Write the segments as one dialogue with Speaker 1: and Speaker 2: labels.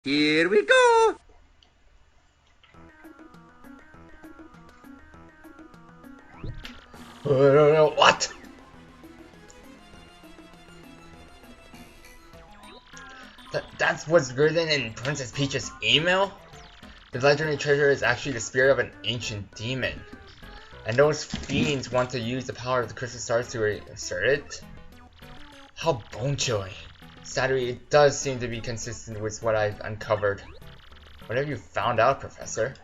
Speaker 1: Here we go!
Speaker 2: What? That's what's written in Princess Peach's email? The legendary treasure is actually the spirit of an ancient demon. And those fiends want to use the power of the crystal stars to assert it? How bone-chilling. Sadly, it does seem to be consistent with what I've uncovered. What have you found out, Professor?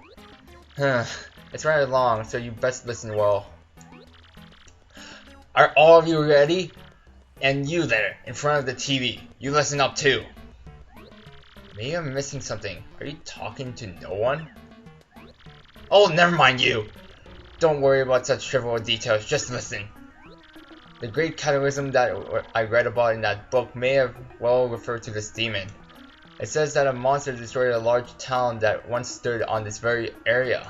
Speaker 2: It's rather long, so you best listen well. Are all of you ready? And you there, in front of the TV, you listen up too. Maybe I'm missing something. Are you talking to no one? Oh, never mind you! Don't worry about such trivial details, just listen. The great cataclysm that I read about in that book may have well referred to this demon. It says that a monster destroyed a large town that once stood on this very area.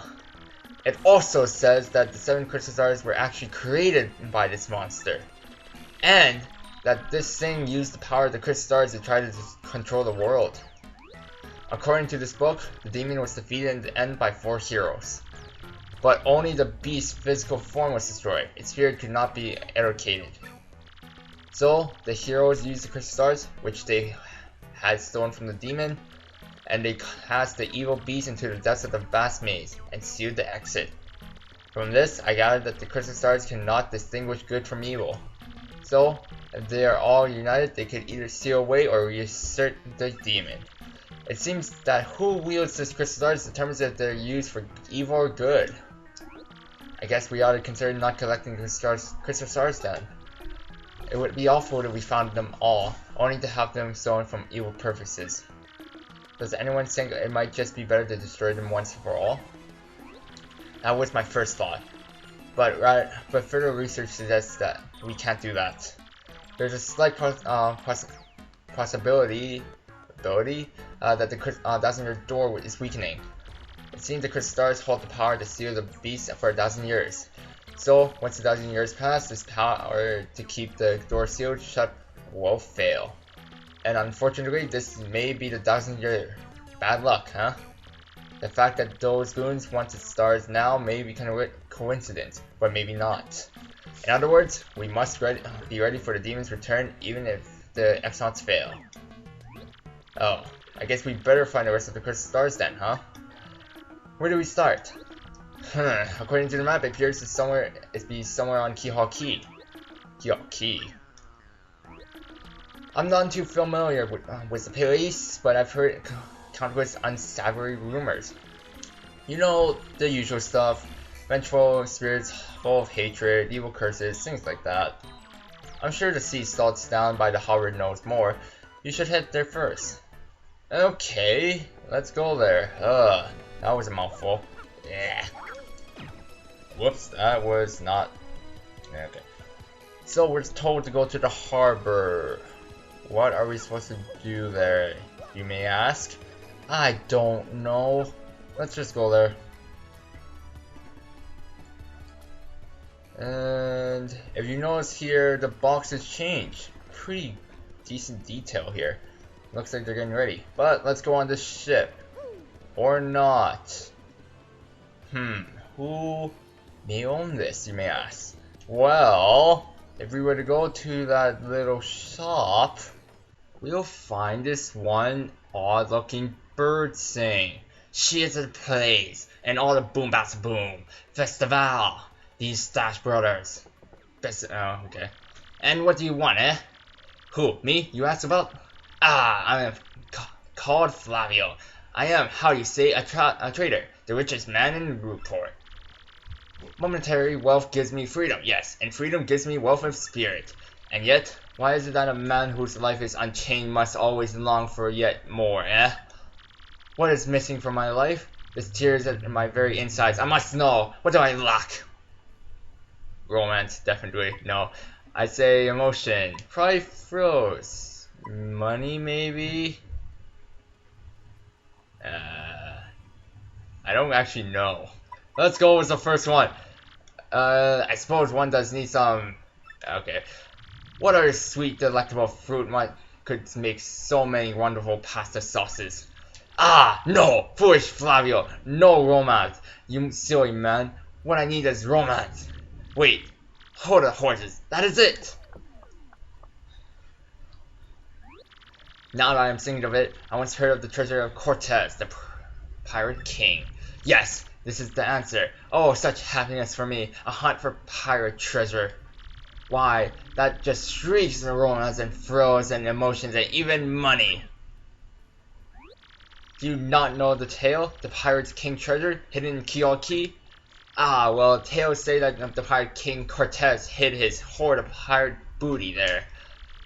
Speaker 2: It also says that the 7 crystal stars were actually created by this monster. And that this thing used the power of the crystal stars to try to control the world. According to this book, the demon was defeated in the end by 4 heroes. But only the beast's physical form was destroyed. Its spirit could not be eradicated. So, the heroes used the crystal stars, which they had stolen from the demon, and they cast the evil beast into the depths of the vast maze, and sealed the exit. From this, I gathered that the crystal stars cannot distinguish good from evil. So, if they are all united, they could either seal away or reassert the demon. It seems that who wields this crystal stars determines if they're used for evil or good. I guess we ought to consider not collecting crystal stars then. It would be awful if we found them all, only to have them stolen from evil purposes. Does anyone think it might just be better to destroy them once for all? That was my first thought. But further research suggests that we can't do that. There's a slight possibility that the thousand-year door is weakening. It seems the crystal stars hold the power to seal the beast for 1,000 years. So, once 1,000 years pass, this power to keep the door sealed shut will fail. And unfortunately, this may be the 1,000-year bad luck, huh? The fact that those goons want the stars now may be kind of coincidence, but maybe not. In other words, we must be ready for the demon's return even if the Exxons fail. Oh, I guess we better find the rest of the crystal stars then, huh? Where do we start? According to the map, it appears to be somewhere on Keyhole Key. Keyhole Key. I'm not too familiar with the place, but I've heard countless unsavory rumors. You know, the usual stuff. Vengeful spirits full of hatred, evil curses, things like that. I'm sure the sea salts down by the Howard knows more. You should head there first. Okay, let's go there. That was a mouthful. Yeah. Whoops, that was not... Okay. So we're told to go to the harbor. What are we supposed to do there, you may ask? I don't know. Let's just go there. And if you notice here, the boxes change. Pretty decent detail here. Looks like they're getting ready. But let's go on this ship. Or not. Who may own this, you may ask? Well, if we were to go to that little shop, we'll find this one odd-looking bird saying, "She is the place, and all the boom bats boom. Festival. These Stash Brothers." Oh, okay. And what do you want, eh? Who, me? You asked about? I am called Flavio. I am, how you say, a trader, the richest man in Rootport. Momentary wealth gives me freedom, yes, and freedom gives me wealth of spirit. And yet, why is it that a man whose life is unchained must always long for yet more, eh? What is missing from my life? There's tears at my very insides. I must know. What do I lack? Romance, definitely. No. I say emotion. Probably thrills. Money, maybe? I don't actually know. Let's go with the first one. I suppose one does need some... Okay. What other sweet, delectable fruit could make so many wonderful pasta sauces? Ah, no! Foolish Flavio! No romance! You silly man. What I need is romance. Wait. Hold the horses. That is it! Now that I'm thinking of it, I once heard of the treasure of Cortez, the Pirate King. Yes, this is the answer. Oh, such happiness for me. A hunt for pirate treasure. Why, that just shrieks the romance and thrills and emotions and even money. Do you not know the tale? The Pirate's King treasure hidden in Kyoki? Ah, well, tales say that the Pirate King Cortez hid his hoard of pirate booty there.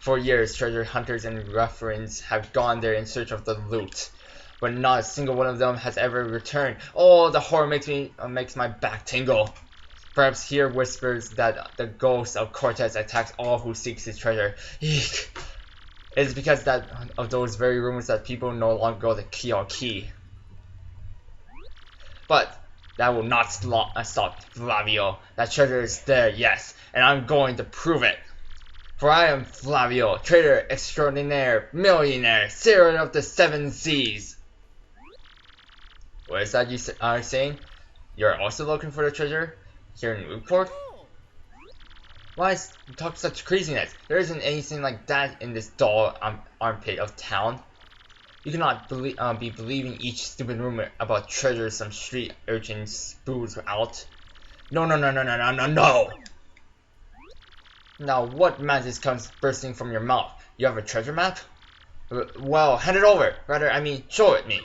Speaker 2: For years, treasure hunters and ruffians have gone there in search of the loot, but not a single one of them has ever returned. Oh, the horror makes my back tingle. Perhaps here whispers that the ghost of Cortez attacks all who seeks his treasure. Eek. It is because of those very rumors that people no longer go to Kyoki. But that will not stop Flavio. That treasure is there, yes, and I'm going to prove it. For I am Flavio, trader extraordinaire, millionaire, sailor of the seven seas. What is that you are saying? You're also looking for the treasure? Here in Newport? Why talk such craziness? There isn't anything like that in this dull armpit of town. You cannot be believing each stupid rumor about treasure some street urchin spews out. No, no, no, no, no, no, no, no! Now what magic comes bursting from your mouth? You have a treasure map? Well, hand it over. Rather, I mean, show it me.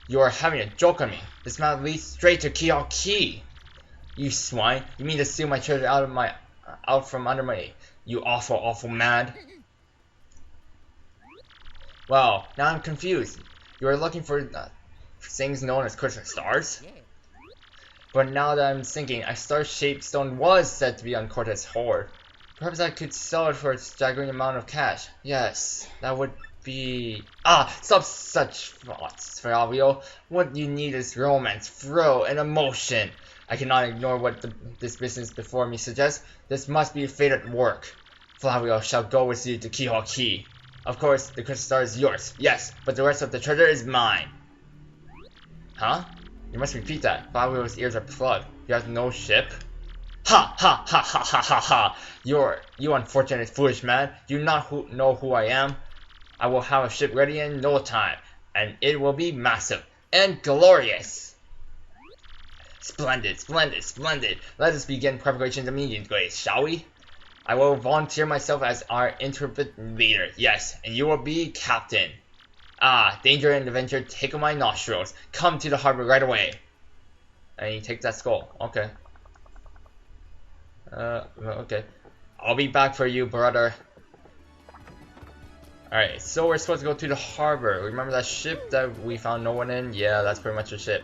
Speaker 2: You are having a joke on me. This map leads straight to Kyoki. You swine! You mean to steal my treasure out from under me? You awful, awful mad! Well, now I'm confused. You are looking for things known as crystal stars? But now that I'm thinking, a star-shaped stone was said to be on Cortez's hoard. Perhaps I could sell it for a staggering amount of cash. Yes, that would be... Ah! Stop such thoughts, Flavio. What you need is romance, thrill, and emotion. I cannot ignore what this business before me suggests. This must be fate at work. Flavio shall go with you to Kyoki. Of course, the crystal star is yours, yes, but the rest of the treasure is mine. Huh? You must repeat that. Flavio's ears are plugged. You have no ship? Ha ha ha ha ha ha ha! You unfortunate foolish man. Do you not know who I am? I will have a ship ready in no time, and it will be massive and glorious. Splendid, splendid, splendid. Let us begin preparations immediately, shall we? I will volunteer myself as our intrepid leader, yes, and you will be captain. Ah, danger and adventure tickle my nostrils. Come to the harbor right away. And you take that skull. Okay. Okay. I'll be back for you, brother. Alright, so we're supposed to go to the harbor. Remember that ship that we found no one in? Yeah, that's pretty much a ship.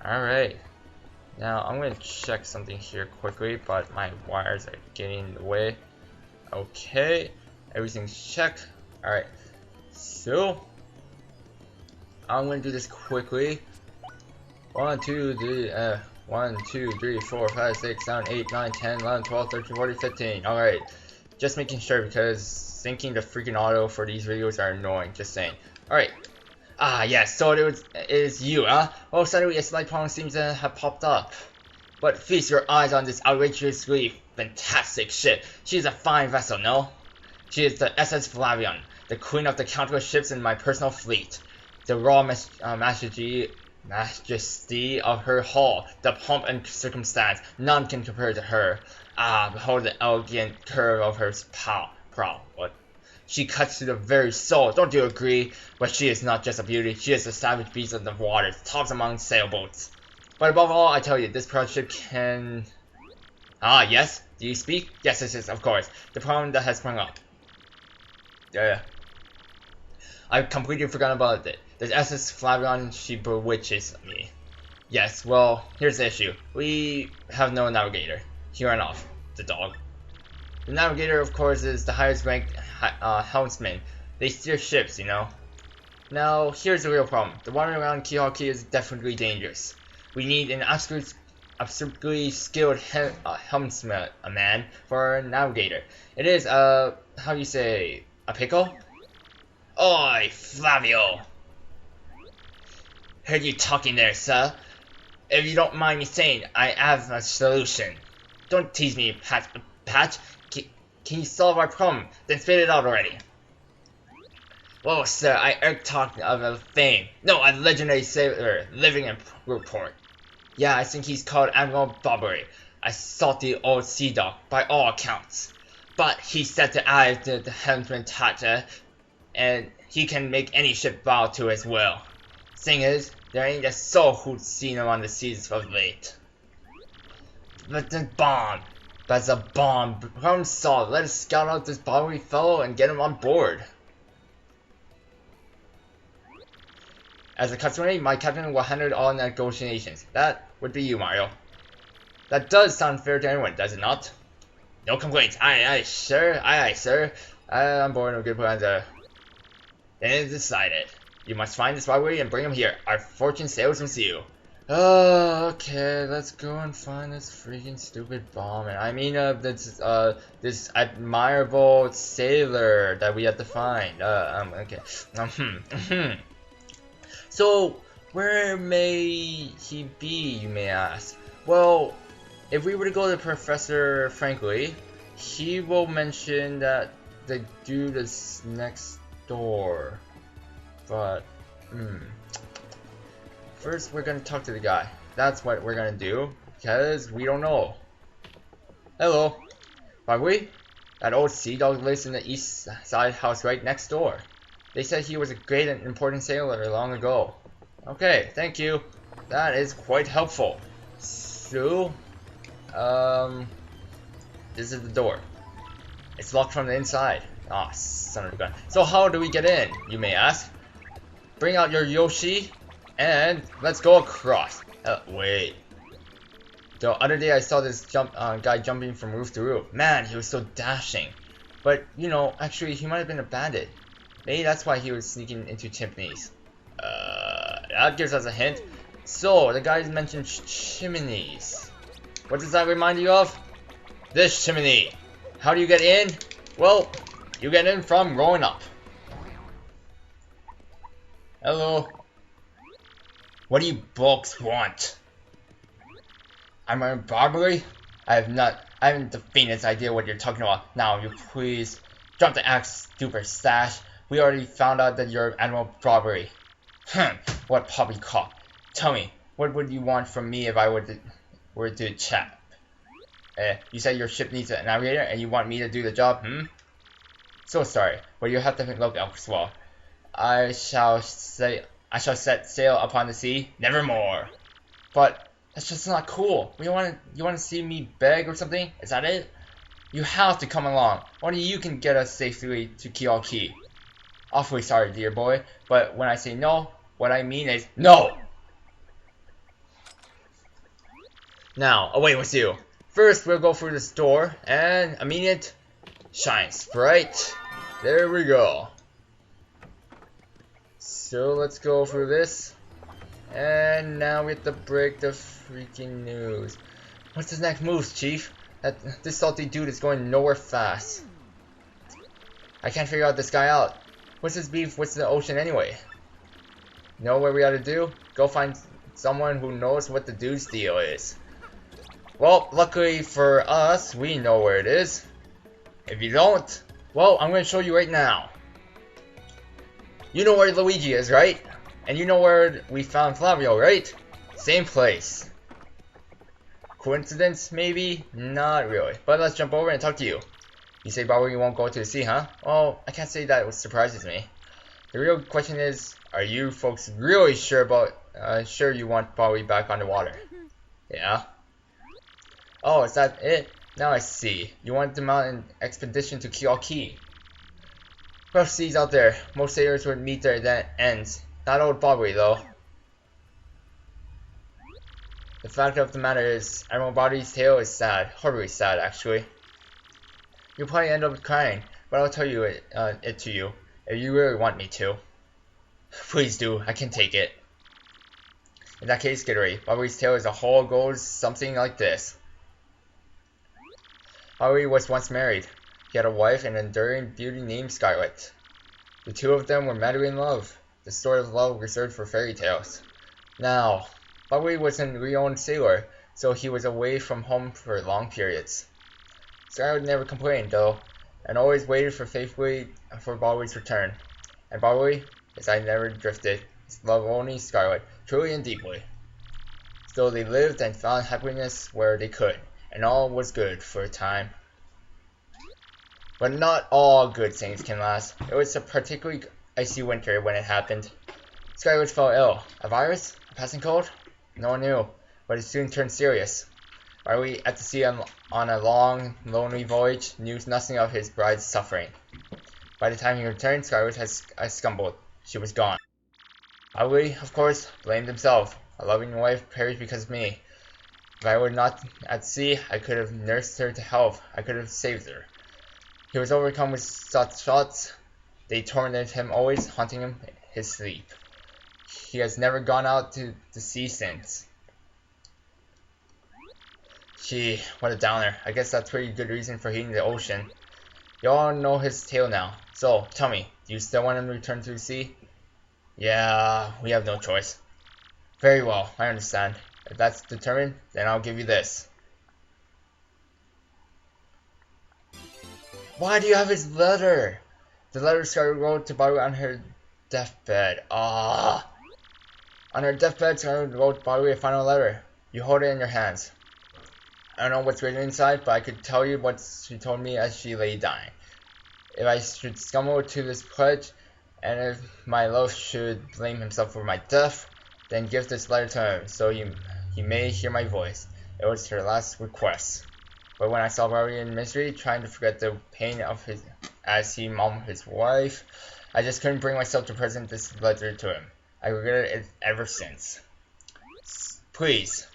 Speaker 2: Alright. Now, I'm going to check something here quickly, but my wires are getting in the way. Okay. Everything's checked. Alright. So, I'm going to do this quickly. 1, 2, 3, 1, 2, 3, 4, 5, 6, 7, 8, 9, 10, 11, 12, 13, 14, 15. Alright. Just making sure because syncing the freaking auto for these videos are annoying. Just saying. Alright. Ah, yes, so it is you, huh? Oh, suddenly a slight problem seems to have popped up. But feast your eyes on this outrageously fantastic ship. She is a fine vessel, no? She is the SS Flavion, the queen of the countless ships in my personal fleet. The raw majesty of her hull, the pomp and circumstance, none can compare to her. Ah, behold the elegant curve of her prow. What? She cuts to the very soul, don't you agree? But she is not just a beauty, she is a savage beast of the waters, tops among sailboats. But above all, I tell you, this proud ship can... Ah, yes? Do you speak? Yes, yes, yes, of course. The problem that has sprung up. Yeah. I've completely forgotten about it. The SS Flavion, she bewitches me. Yes, well, here's the issue. We have no navigator. He ran off. The dog. The navigator, of course, is the highest ranked helmsman. They steer ships, you know. Now, here's the real problem. The water around Kyoki is definitely dangerous. We need an absurdly skilled helmsman, a man, for our navigator. It is, how do you say, a pickle? Oi, Flavio! Heard you talking there, sir. If you don't mind me saying, I have a solution. Don't tease me, Patch. Can you solve our problem? Then spit it out already. Well, sir, I heard talk of a fame. No, a legendary sailor living in Newport. Yeah, I think he's called Admiral Bobbery. A salty old sea dog, by all accounts. But he said to I the helmsman Tata, and he can make any ship bow to his will. Thing is, there ain't a soul who's seen him on the seas of late. But the bomb. That's a bomb. Problem solved. Let us scout out this Bobbery fellow and get him on board. As a customary, my captain will handle all negotiations. That would be you, Mario. That does sound fair to anyone, does it not? No complaints. Aye, sir. Aye, sir. I'm bored of good plans. Then it's decided. You must find this Bobbery and bring him here. Our fortune sails from you. Oh, okay. Let's go and find this freaking stupid bomb. And I mean, this admirable sailor that we have to find. Okay. So, where may he be, you may ask? Well, if we were to go to Professor Frankly, he will mention that the dude is next door. But, first we're gonna talk to the guy. That's what we're gonna do, because we don't know. Hello. Bobbery? That old sea dog lives in the east side house right next door. They said he was a great and important sailor long ago. Okay, thank you. That is quite helpful. So, this is the door. It's locked from the inside. Ah, son of a gun. So how do we get in, you may ask? Bring out your Yoshi, and let's go across. Wait. The other day I saw this guy jumping from roof to roof. Man, he was so dashing. But, you know, actually he might have been a bandit. Maybe that's why he was sneaking into chimneys. That gives us a hint. So, the guys mentioned chimneys. What does that remind you of? This chimney. How do you get in? Well, you get in from growing up. Hello. What do you folks want? I'm a Bobbery? I haven't the faintest idea what you're talking about. Now, you please drop the axe, stupid stash. We already found out that you're Admiral Bobbery. What poppycock. Tell me, what would you want from me if I were to chat? You said your ship needs a navigator and you want me to do the job, So sorry, but you have to look elsewhere. I shall set sail upon the sea, nevermore. But that's just not cool. You want to see me beg or something? Is that it? You have to come along. Only you can get us safely to Key. Awfully sorry, dear boy, but when I say no, what I mean is no! Now, away with you. First, we'll go through this door, and immediate shines bright. There we go. So, let's go through this. And now we have to break the freaking news. What's the next move, Chief? This salty dude is going nowhere fast. I can't figure out this guy out. What's his beef with the ocean anyway? Know what we gotta do? Go find someone who knows what the dude's deal is. Well, luckily for us, we know where it is. If you don't, well, I'm gonna show you right now. You know where Luigi is, right? And you know where we found Flavio, right? Same place. Coincidence, maybe? Not really. But let's jump over and talk to you. You say Bobby you won't go to the sea, huh? Well, I can't say that surprises me. The real question is, are you folks really sure you want Bobby back on the water? Yeah? Oh, is that it? Now I see. You want them out an expedition to Key. Rough seas out there. Most sailors would meet their ends. Not old Bobby, though. The fact of the matter is, Admiral Bobby's tale is sad. Horribly sad, actually. You'll probably end up crying, but I'll tell you it to you, if you really want me to. Please do, I can take it. In that case, get ready. Bobby's tale as a whole goes something like this. Bobby was once married. He had a wife and an enduring beauty named Scarlet. The two of them were madly in love, the sort of love reserved for fairy tales. Now, Bobby was a renowned sailor, so he was away from home for long periods. Scarlet never complained, though, and always waited faithfully for Bobby's return. And Bobby, his eye never drifted, his love only Scarlet, truly and deeply. Still they lived and found happiness where they could, and all was good for a time. But not all good things can last. It was a particularly icy winter when it happened. Scarlet fell ill. A virus? A passing cold? No one knew, but it soon turned serious. Barley, at the sea on a long, lonely voyage, knew nothing of his bride's suffering. By the time he returned, Scarlet had stumbled. She was gone. Barley, of course, blamed himself. A loving wife perished because of me. If I were not at sea, I could have nursed her to health. I could have saved her. He was overcome with such thoughts. They tormented him always, haunting him in his sleep. He has never gone out to the sea since. Gee, what a downer. I guess that's pretty good reason for hating the ocean. You all know his tale now. So, tell me, do you still want him to return to the sea? Yeah, we have no choice. Very well, I understand. If that's determined, then I'll give you this. Why do you have his letter? The letter Scarlet wrote to Baru on her deathbed. Ah. On her deathbed, Scarlet wrote Baru a final letter. You hold it in your hands. I don't know what's written inside, but I could tell you what she told me as she lay dying. If I should stumble to this pledge, and if my love should blame himself for my death, then give this letter to him, so he may hear my voice. It was her last request. But when I saw Barry in misery, trying to forget the pain of his as he mauled his wife, I just couldn't bring myself to present this letter to him. I regretted it ever since. Please,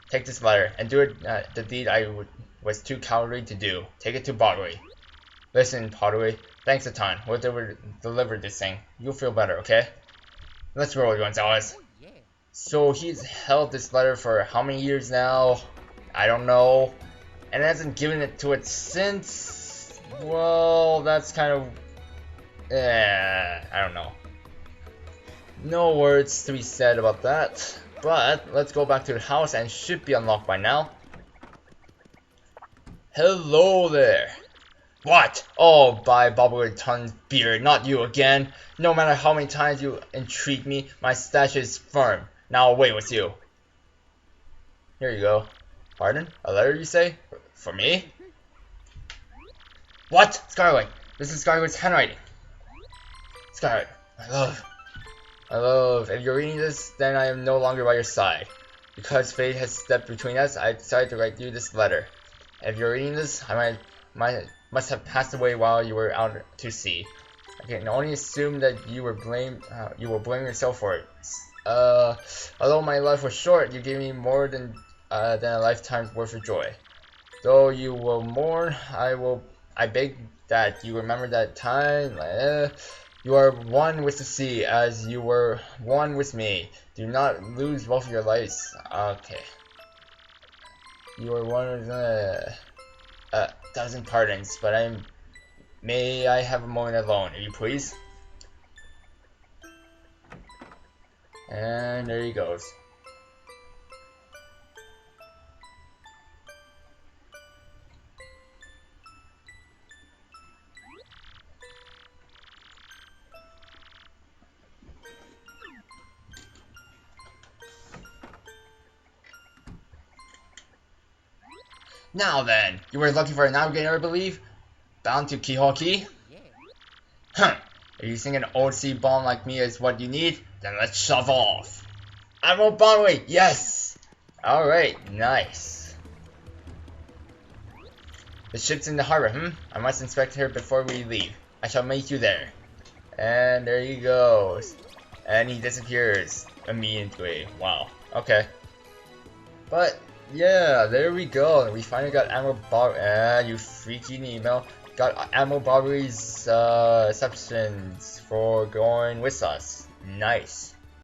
Speaker 2: take this letter and do it. The deed I was too cowardly to do. Take it to Pottery. Listen, Pottery. Thanks a ton. We'll deliver this thing. You'll feel better, okay? Let's roll, Gonzalez. So he's held this letter for how many years now? I don't know. And hasn't given it to it since? Well, that's kind of... I don't know. No words to be said about that. But let's go back to the house and it should be unlocked by now. Hello there. What? Oh, by Bobbler Ton's beard, not you again. No matter how many times you entreat me, my stash is firm. Now away with you. Here you go. Pardon? A letter, you say? For me? What? Scarlet! This is Scarlet's handwriting. Scarlet, my love. If you're reading this, then I am no longer by your side. Because fate has stepped between us, I decided to write you this letter. If you're reading this, I must have passed away while you were out to sea. I can only assume that you will blame yourself for it. Although my life was short, you gave me more than a lifetime's worth of joy. Though you will mourn, I beg that you remember that time. You are one with the sea, as you were one with me. Do not lose both of your lives. Okay. You are one with 1,000 pardons, but may I have a moment alone, if you please? And there he goes. Now then, you were looking for a navigator, I believe? Bound to Keyhole Key? Huh. If you think an old sea bomb like me is what you need, then let's shove off. Admiral Bonway, yes! Alright, nice. The ship's in the harbor, I must inspect her before we leave. I shall meet you there. And there he goes. And he disappears immediately. Wow. Okay. But yeah, there we go. We finally got Admiral Bob. You freaky email. Got Admiral Bobby's substance for going with us. Nice.